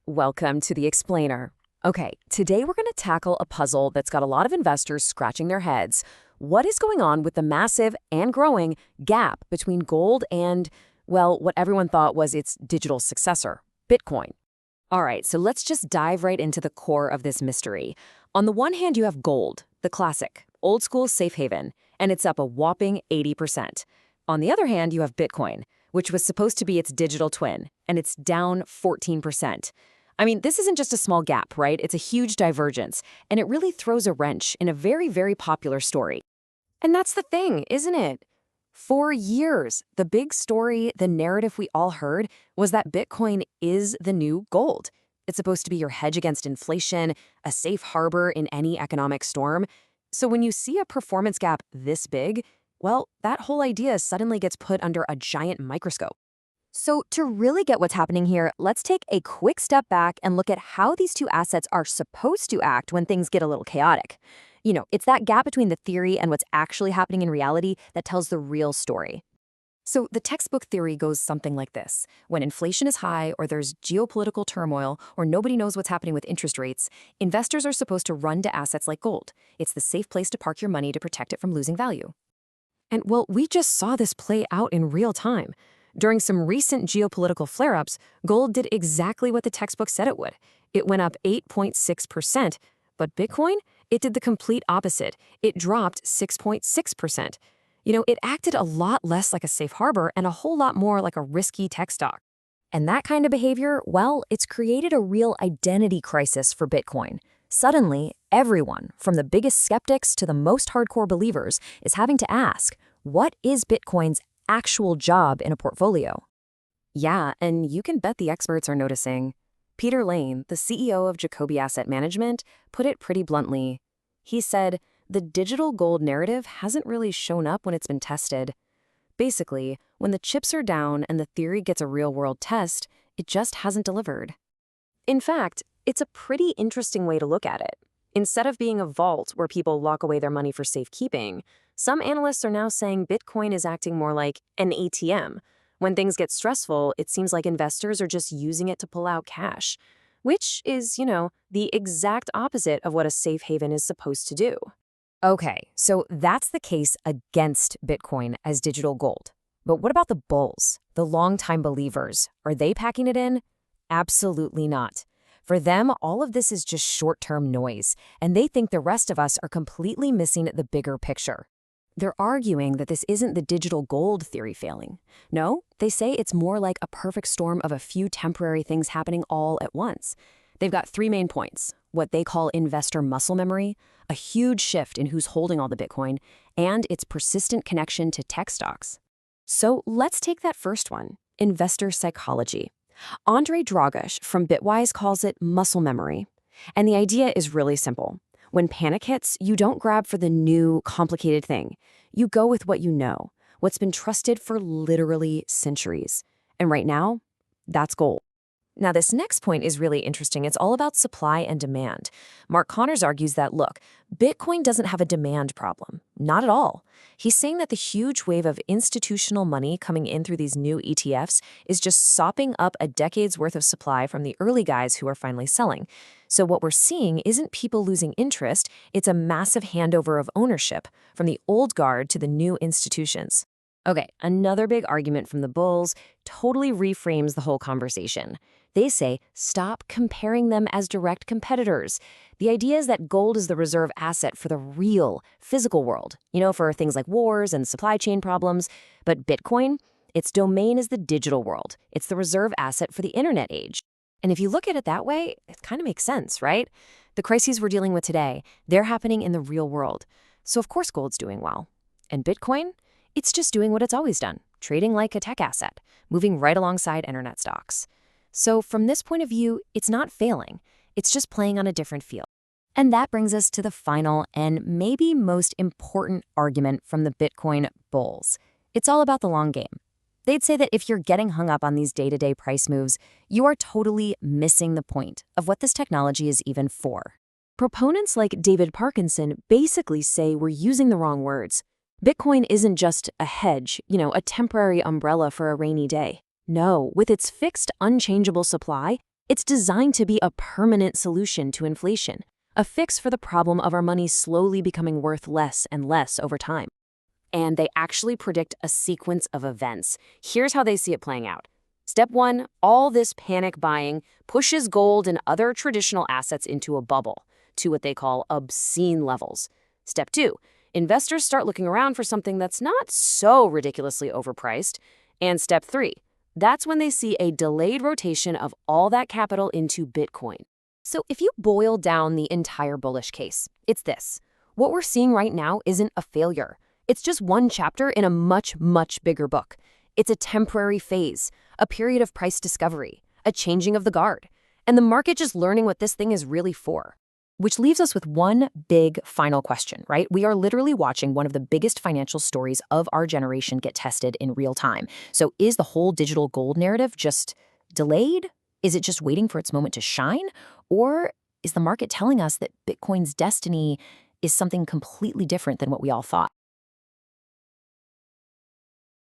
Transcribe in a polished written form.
Welcome to the Explainer. Okay, today we're going to tackle a puzzle that's got a lot of investors scratching their heads. What is going on with the massive and growing gap between gold and, well, what everyone thought was its digital successor, Bitcoin? All right, so let's just dive right into the core of this mystery. On the one hand, you have gold, the classic, old school safe haven, and it's up a whopping 80%. On the other hand, you have Bitcoin, which was supposed to be its digital twin, and it's down 14%. I mean, this isn't just a small gap, right? It's a huge divergence, and it really throws a wrench in a very, very popular story. And that's the thing, isn't it? For years, the big story, the narrative we all heard, was that Bitcoin is the new gold. It's supposed to be your hedge against inflation, a safe harbor in any economic storm. So when you see a performance gap this big, well, that whole idea suddenly gets put under a giant microscope. So to really get what's happening here, let's take a quick step back and look at how these two assets are supposed to act when things get a little chaotic. It's that gap between the theory and what's actually happening in reality that tells the real story. So the textbook theory goes something like this. When inflation is high or there's geopolitical turmoil or nobody knows what's happening with interest rates, investors are supposed to run to assets like gold. It's the safe place to park your money to protect it from losing value. And well, we just saw this play out in real time. During some recent geopolitical flare-ups, gold did exactly what the textbook said it would. It went up 8.6%, but Bitcoin, it did the complete opposite. It dropped 6.6%. It acted a lot less like a safe harbor and a whole lot more like a risky tech stock. And that kind of behavior, well, it's created a real identity crisis for Bitcoin. Suddenly, everyone, from the biggest skeptics to the most hardcore believers, is having to ask, what is Bitcoin's actual job in a portfolio? Yeah, and you can bet the experts are noticing. Peter Lane, the CEO of Jacoby Asset Management, put it pretty bluntly. He said, the digital gold narrative hasn't really shown up when it's been tested. Basically, when the chips are down and the theory gets a real-world test, it just hasn't delivered. In fact, it's a pretty interesting way to look at it. Instead of being a vault where people lock away their money for safekeeping, some analysts are now saying Bitcoin is acting more like an ATM. When things get stressful, it seems like investors are just using it to pull out cash, which is, the exact opposite of what a safe haven is supposed to do. Okay, so that's the case against Bitcoin as digital gold. But what about the bulls, the longtime believers? Are they packing it in? Absolutely not. For them, all of this is just short-term noise, and they think the rest of us are completely missing the bigger picture. They're arguing that this isn't the digital gold theory failing. No, they say it's more like a perfect storm of a few temporary things happening all at once. They've got three main points: what they call investor muscle memory, a huge shift in who's holding all the Bitcoin, and its persistent connection to tech stocks. So let's take that first one, investor psychology. Andre Dragish from Bitwise calls it muscle memory. And the idea is really simple. When panic hits, you don't grab for the new, complicated thing. You go with what you know, what's been trusted for literally centuries. And right now, that's gold. Now, this next point is really interesting. It's all about supply and demand. Mark Connors argues that, look, Bitcoin doesn't have a demand problem. Not at all. He's saying that the huge wave of institutional money coming in through these new ETFs is just sopping up a decade's worth of supply from the early guys who are finally selling. So what we're seeing isn't people losing interest, it's a massive handover of ownership from the old guard to the new institutions. Okay, another big argument from the bulls totally reframes the whole conversation. They say, stop comparing them as direct competitors. The idea is that gold is the reserve asset for the real, physical world, for things like wars and supply chain problems. But Bitcoin, its domain is the digital world. It's the reserve asset for the internet age. And if you look at it that way, it kind of makes sense, right? The crises we're dealing with today, they're happening in the real world. So of course gold's doing well. And Bitcoin? It's just doing what it's always done, trading like a tech asset, moving right alongside internet stocks. So from this point of view, it's not failing. It's just playing on a different field. And that brings us to the final and maybe most important argument from the Bitcoin bulls. It's all about the long game. They'd say that if you're getting hung up on these day-to-day price moves, you are totally missing the point of what this technology is even for. Proponents like David Parkinson basically say we're using the wrong words. Bitcoin isn't just a hedge, a temporary umbrella for a rainy day. No, with its fixed, unchangeable supply, It's designed to be a permanent solution to inflation, a fix for the problem of our money slowly becoming worth less and less over time. And they actually predict a sequence of events. Here's how they see it playing out. Step 1, all this panic buying pushes gold and other traditional assets into a bubble, to what they call obscene levels. Step 2, investors start looking around for something that's not so ridiculously overpriced. And step 3, that's when they see a delayed rotation of all that capital into Bitcoin. So if you boil down the entire bullish case, it's this. What we're seeing right now isn't a failure. It's just one chapter in a much, much bigger book. It's a temporary phase, a period of price discovery, a changing of the guard, and the market just learning what this thing is really for. Which leaves us with one big final question, right? We are literally watching one of the biggest financial stories of our generation get tested in real time. So is the whole digital gold narrative just delayed? Is it just waiting for its moment to shine? Or is the market telling us that Bitcoin's destiny is something completely different than what we all thought?